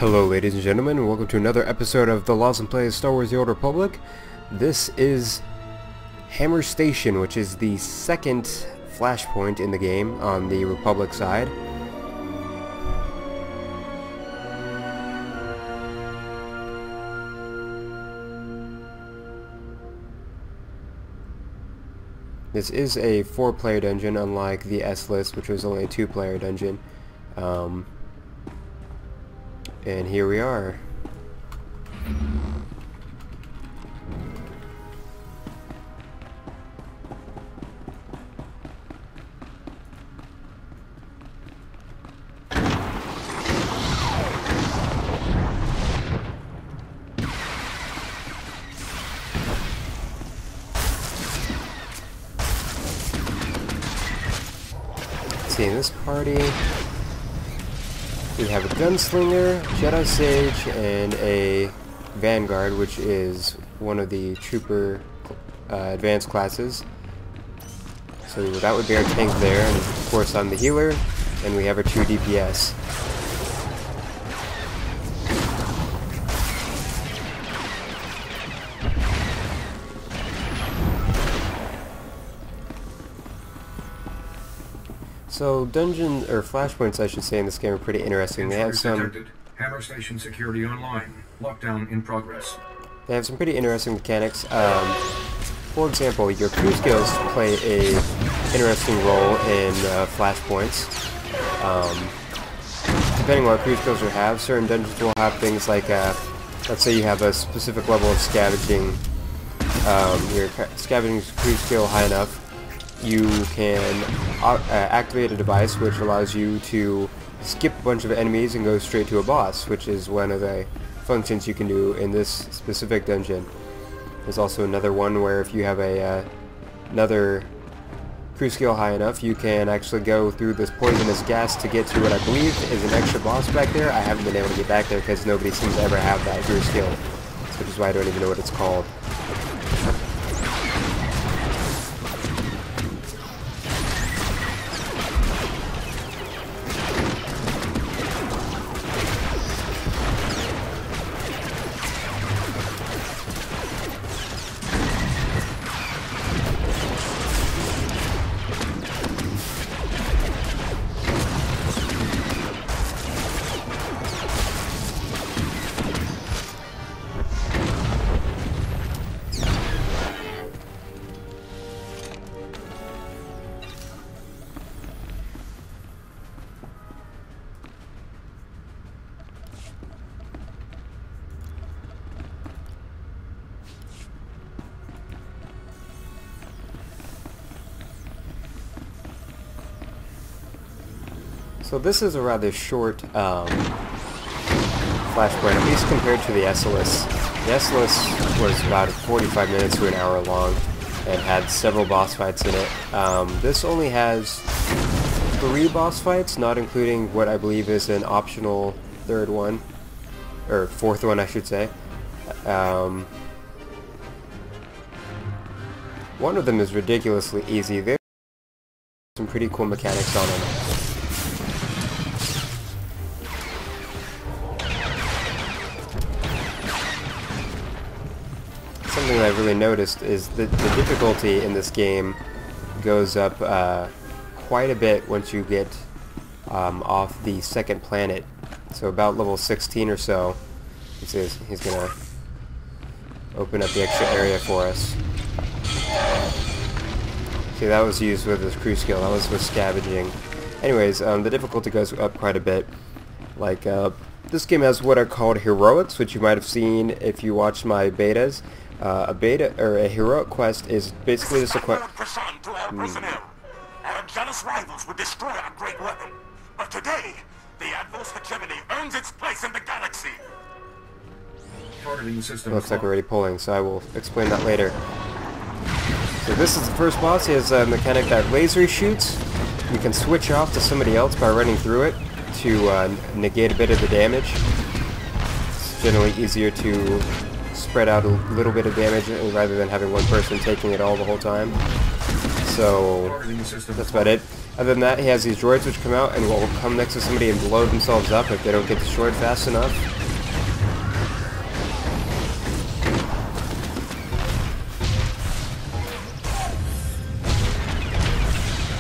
Hello ladies and gentlemen, and welcome to another episode of the Lost in Play Star Wars The Old Republic. This is Hammer Station, which is the second flashpoint in the game on the Republic side. This is a 4-player dungeon, unlike the S-List, which was only a 2-player dungeon. And here we are. Let's see, in this party we have a gunslinger, Jedi Sage, and a Vanguard, which is one of the trooper advanced classes. So that would be our tank there, and of course I'm the healer, and we have our 2 DPS. So dungeon or flashpoints, I should say, in this game are pretty interesting. They have some Hammer Station security online. Lockdown in progress. They have some pretty interesting mechanics. For example, your crew skills play a interesting role in flashpoints. Depending on what crew skills you have, certain dungeons will have things like, let's say you have a specific level of scavenging. Your scavenging crew skill high enough, you can activate a device which allows you to skip a bunch of enemies and go straight to a boss, which is one of the functions you can do in this specific dungeon. There's also another one where if you have another crew skill high enough, you can actually go through this poisonous gas to get to what I believe is an extra boss back there. I haven't been able to get back there because nobody seems to ever have that crew skill, which is why I don't even know what it's called. So this is a rather short flashpoint, at least compared to the S-List. The S-List was about 45 minutes to an hour long and had several boss fights in it. This only has 3 boss fights, not including what I believe is an optional third one, or fourth one I should say. One of them is ridiculously easy. There's some pretty cool mechanics on it. Something that I've really noticed is that the difficulty in this game goes up quite a bit once you get off the second planet. So about level 16 or so, he's gonna open up the extra area for us. See, that was used with his crew skill, that was with scavenging. Anyways, the difficulty goes up quite a bit. Like, this game has what are called heroics, which you might have seen if you watched my betas. A beta or a heroic quest is basically just a quest. Our jealous rivals would destroy our great weapon, but today the Admiral's hegemony earns its place in the galaxy. Targeting system. Looks like we're already pulling, so I will explain that later. So this is the first boss. He has a mechanic that laser shoots. You can switch off to somebody else by running through it to negate a bit of the damage. It's generally easier to spread out a little bit of damage rather than having one person taking it all the whole time. So Targeting system that's about it. Other than that, he has these droids which come out and will come next to somebody and blow themselves up if they don't get destroyed fast enough.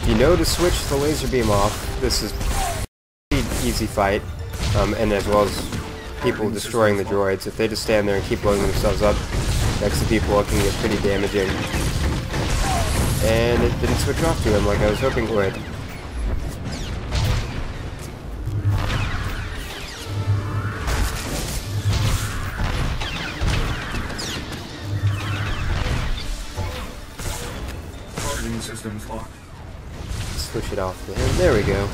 If you know to switch the laser beam off, this is a pretty easy fight, and as well as people destroying the droids. If they just stand there and keep blowing themselves up next to people, it can get pretty damaging. And it didn't switch off to him like I was hoping it would. Targeting systems locked. Switch it off to him. There we go.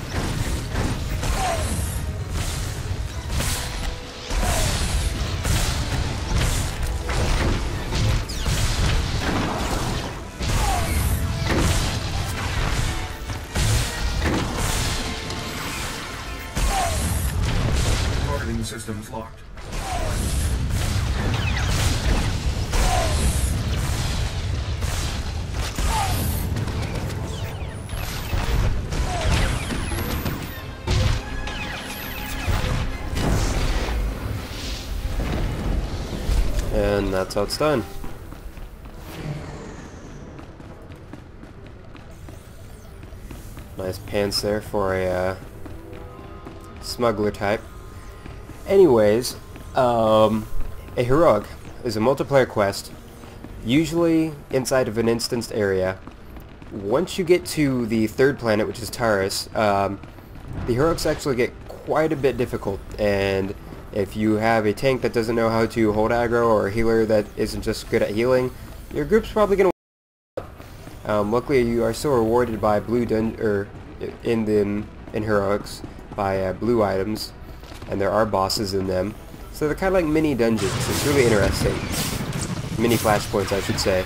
Targeting systems locked. And that's how it's done. Nice pants there for a smuggler type. Anyways, a heroic is a multiplayer quest, usually inside of an instanced area. Once you get to the third planet, which is Taurus, the heroics actually get quite a bit difficult, and if you have a tank that doesn't know how to hold aggro, or a healer that isn't just good at healing, your group's probably going to luckily you are still rewarded by blue in heroics by blue items, and there are bosses in them, so they're kind of like mini dungeons. It's really interesting. Mini flashpoints, I should say.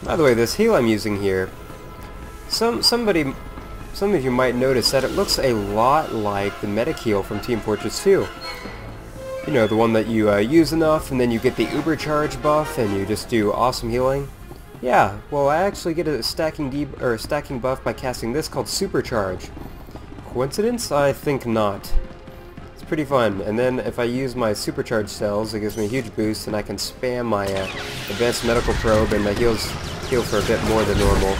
By the way, this heal I'm using here, some of you might notice that it looks a lot like the medic heal from Team Fortress 2. You know, the one that you use enough and then you get the uber charge buff and you just do awesome healing. Yeah, well, I actually get a stacking buff by casting this called Supercharge. Coincidence? I think not. It's pretty fun. And then if I use my Supercharge cells, it gives me a huge boost and I can spam my Advanced Medical Probe and that heal for a bit more than normal.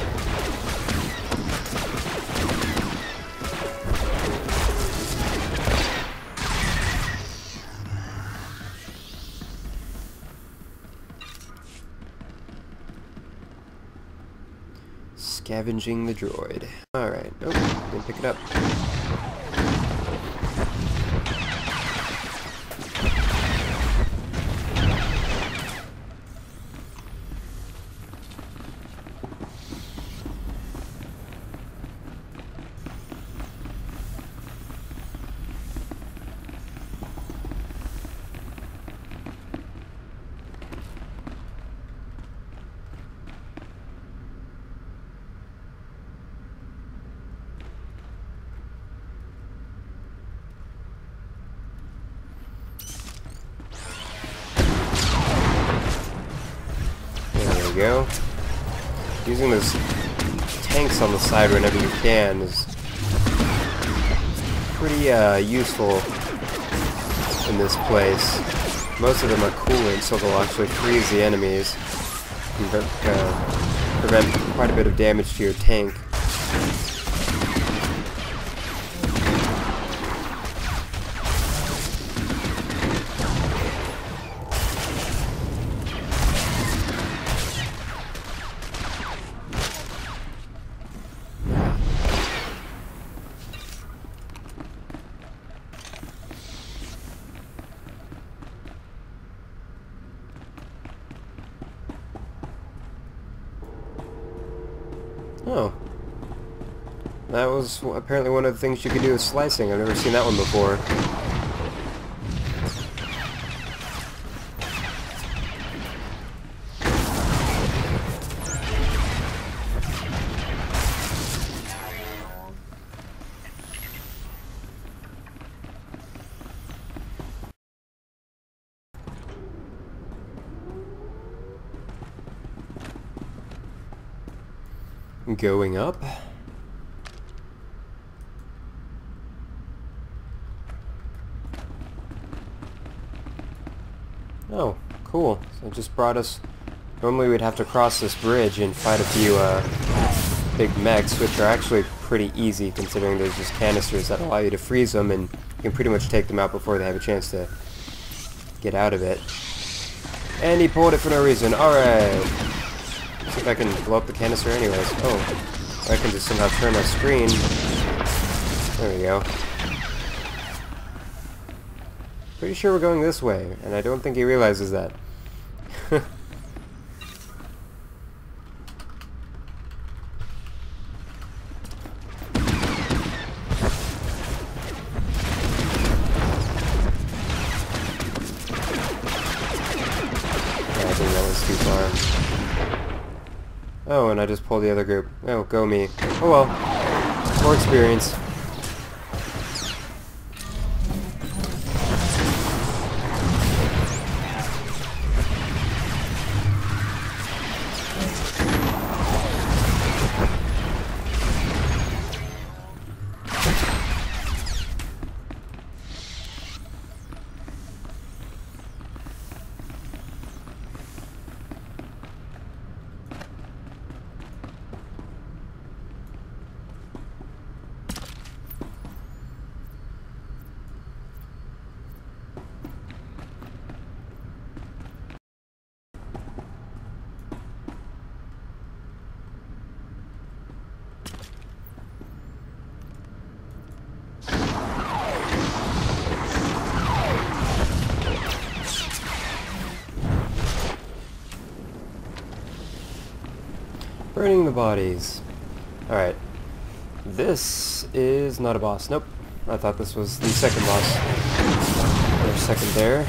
Scavenging the droid. Alright. Oh, didn't pick it up. Go. Using those tanks on the side whenever you can is pretty useful in this place. Most of them are coolant, so they'll actually freeze the enemies and prevent quite a bit of damage to your tank. Oh. That was apparently one of the things you could do with slicing. I've never seen that one before. Going up. Oh, cool. So it just brought us... Normally we'd have to cross this bridge and fight a few big mechs, which are actually pretty easy considering there's just canisters that allow you to freeze them and you can pretty much take them out before they have a chance to get out of it. And he pulled it for no reason. Alright. See if I can blow up the canister anyways. Oh, I can just somehow turn my screen. There we go. Pretty sure we're going this way, and I don't think he realizes that. Oh, and I just pulled the other group. Oh, go me. Oh well. More experience. Burning the bodies. Alright. This is not a boss. Nope. I thought this was the second boss. There's second there.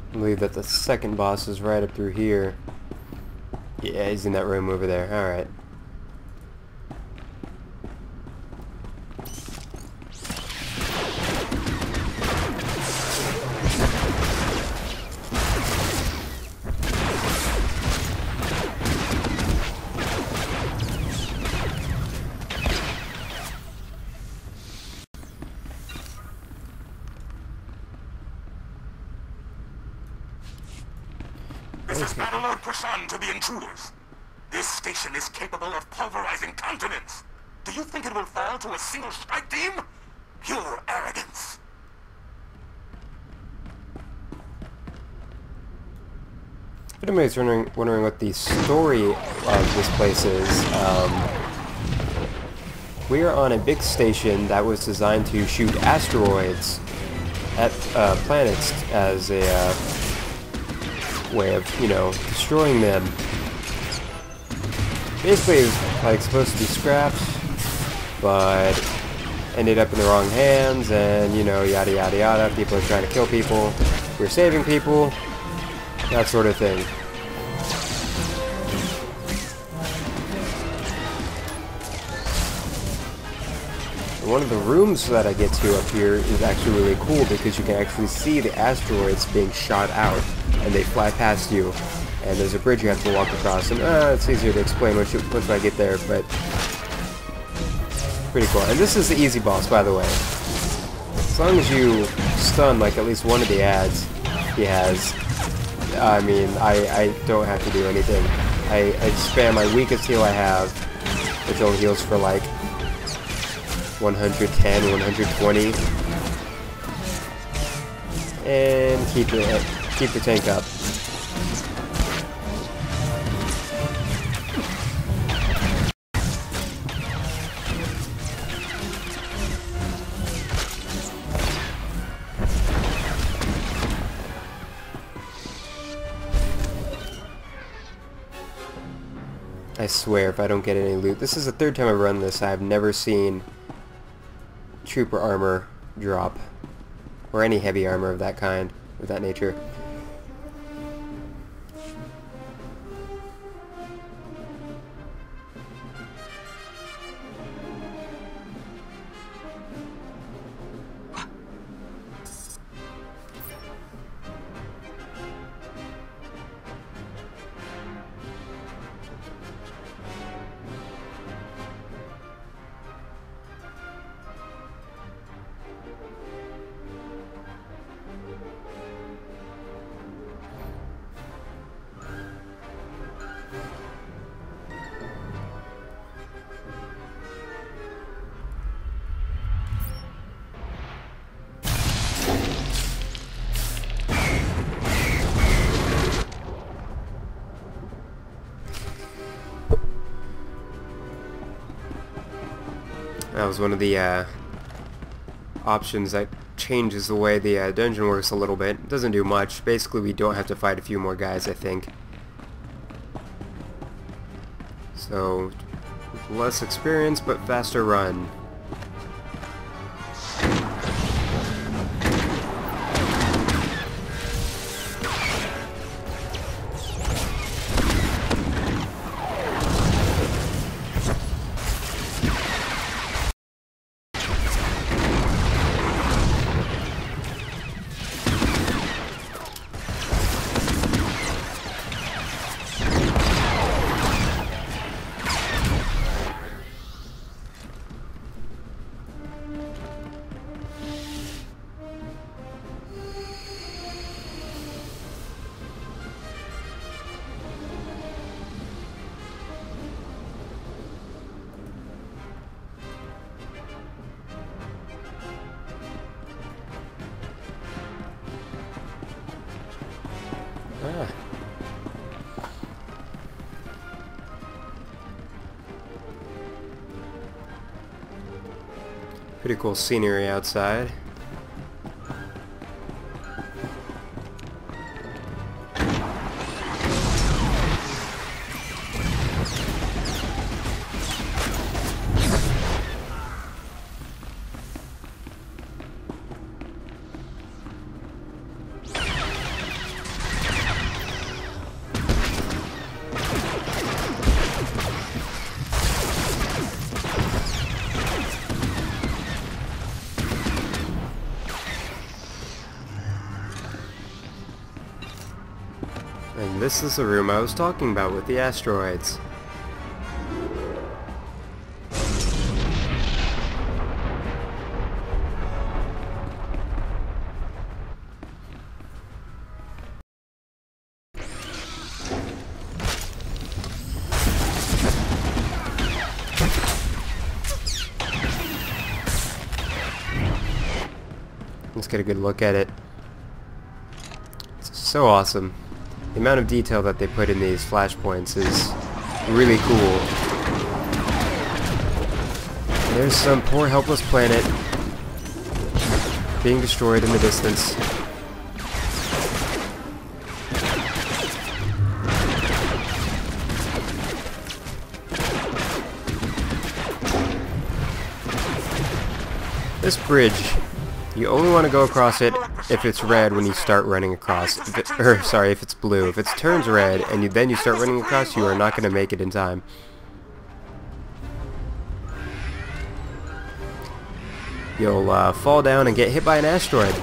I believe that the second boss is right up through here. Yeah, he's in that room over there. Alright. This is battle alert Prasan to the intruders. This station is capable of pulverizing continents. Do you think it will fall to a single strike team? Pure arrogance. If anybody's wondering what the story of this place is, we are on a big station that was designed to shoot asteroids at planets as a way of, you know, destroying them. Basically, it was like supposed to be scrapped, but ended up in the wrong hands, and you know, yada yada yada. People are trying to kill people. We're saving people. That sort of thing. And one of the rooms that I get to up here is actually really cool because you can actually see the asteroids being shot out, and they fly past you, and there's a bridge you have to walk across, and it's easier to explain once I get there, but pretty cool. And this is the easy boss, by the way. As long as you stun like at least one of the ads he has, I mean, I don't have to do anything. I spam my weakest heal I have, which only heals for like 110, 120, and keep the tank up. I swear if I don't get any loot. This is the third time I've run this. I've never seen trooper armor drop, or any heavy armor of that kind, of that nature. That was one of the options that changes the way the dungeon works a little bit. It doesn't do much. Basically, we don't have to fight a few more guys, I think. So, less experience, but faster run. Ah. Pretty cool scenery outside. And this is the room I was talking about with the asteroids. Let's get a good look at it. It's so awesome. The amount of detail that they put in these flashpoints is really cool. There's some poor helpless planet being destroyed in the distance. This bridge, you only want to go across it if it's red when you start running across. If it's blue. If it turns red and then you start running across, you are not going to make it in time. You'll fall down and get hit by an asteroid,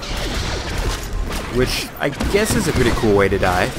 which I guess is a pretty cool way to die.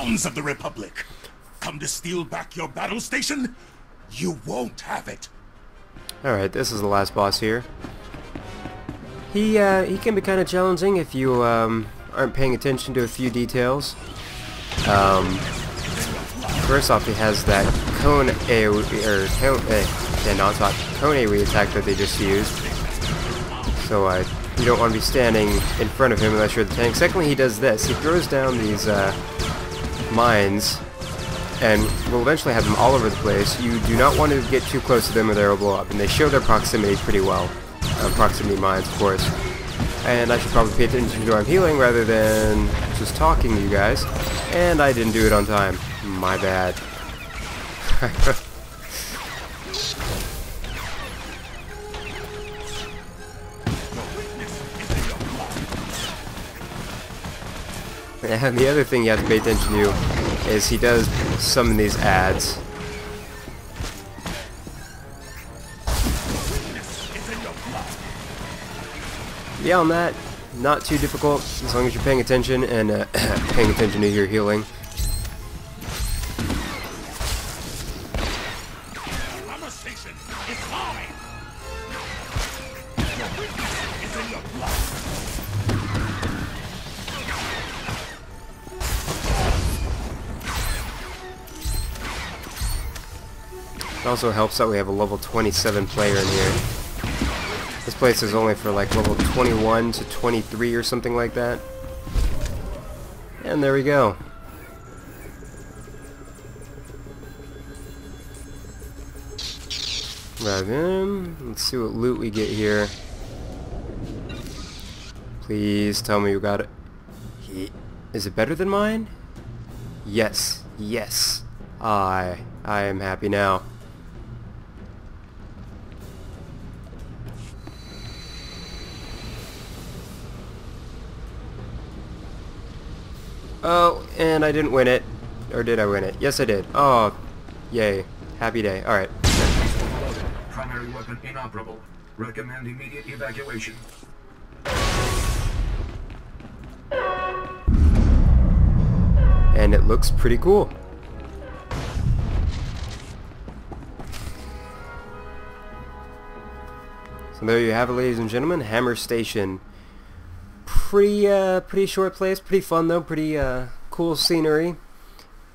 hounds of the Republic! Come to steal back your battle station? You won't have it. Alright, this is the last boss here. He can be kind of challenging if you aren't paying attention to a few details. First off, he has that cone AoE, or cone AoE attack that they just used. So you don't want to be standing in front of him unless you're the tank. Secondly, he does this. He throws down these mines, and will eventually have them all over the place. You do not want to get too close to them or they will blow up. And they show their proximity pretty well. Proximity mines, of course. And I should probably pay attention to who I'm healing rather than just talking to you guys. And I didn't do it on time. My bad. And the other thing you have to pay attention to is he does summon these ads. Beyond that, not too difficult as long as you're paying attention and paying attention to your healing. It also helps that we have a level 27 player in here. This place is only for like level 21 to 23 or something like that. And there we go. Right in. Let's see what loot we get here. Please tell me you got it. Is it better than mine? Yes. Yes. I am happy now. Oh, and I didn't win it. Or did I win it? Yes, I did. Oh, yay. Happy day. Alright. Primary weapon inoperable. Recommend immediate evacuation. And it looks pretty cool. So there you have it, ladies and gentlemen. Hammer Station. Pretty short place, pretty fun though, pretty cool scenery.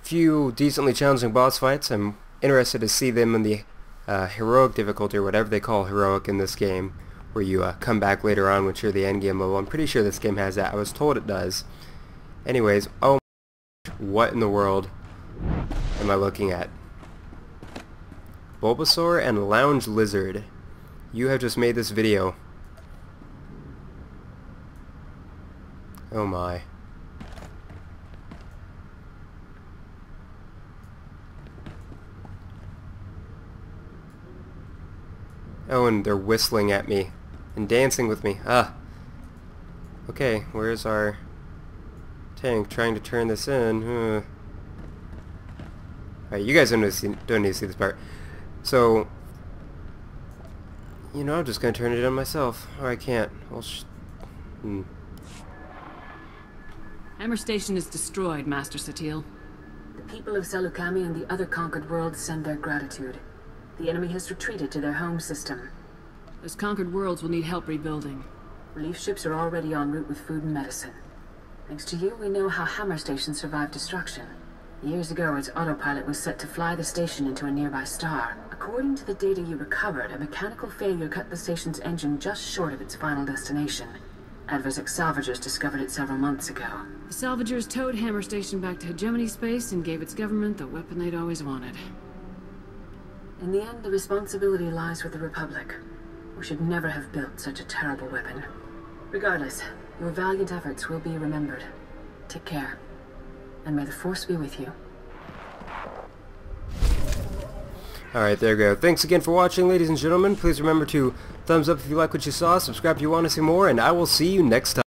Few decently challenging boss fights. I'm interested to see them in the heroic difficulty, or whatever they call heroic in this game, where you come back later on once you're the end game level. I'm pretty sure this game has that. I was told it does. Anyways, oh, what in the world am I looking at? Bulbasaur and Lounge Lizard. You have just made this video. Oh my. Oh, and they're whistling at me and dancing with me. Ah. Okay, where's our tank trying to turn this in? Alright, you guys don't need to see this part. So, you know, I'm just gonna turn it on myself. Or I can't. Well, Hammer Station is destroyed, Master Satil. The people of Salukami and the other conquered worlds send their gratitude. The enemy has retreated to their home system. Those conquered worlds will need help rebuilding. Relief ships are already en route with food and medicine. Thanks to you, we know how Hammer Station survived destruction. Years ago, its autopilot was set to fly the station into a nearby star. According to the data you recovered, a mechanical failure cut the station's engine just short of its final destination. Adversec salvagers discovered it several months ago. The salvagers towed Hammer Station back to hegemony space and gave its government the weapon they'd always wanted. In the end, the responsibility lies with the Republic. We should never have built such a terrible weapon. Regardless, your valiant efforts will be remembered. Take care, and may the Force be with you. Alright, there we go. Thanks again for watching, ladies and gentlemen. Please remember to thumbs up if you like what you saw, subscribe if you want to see more, and I will see you next time.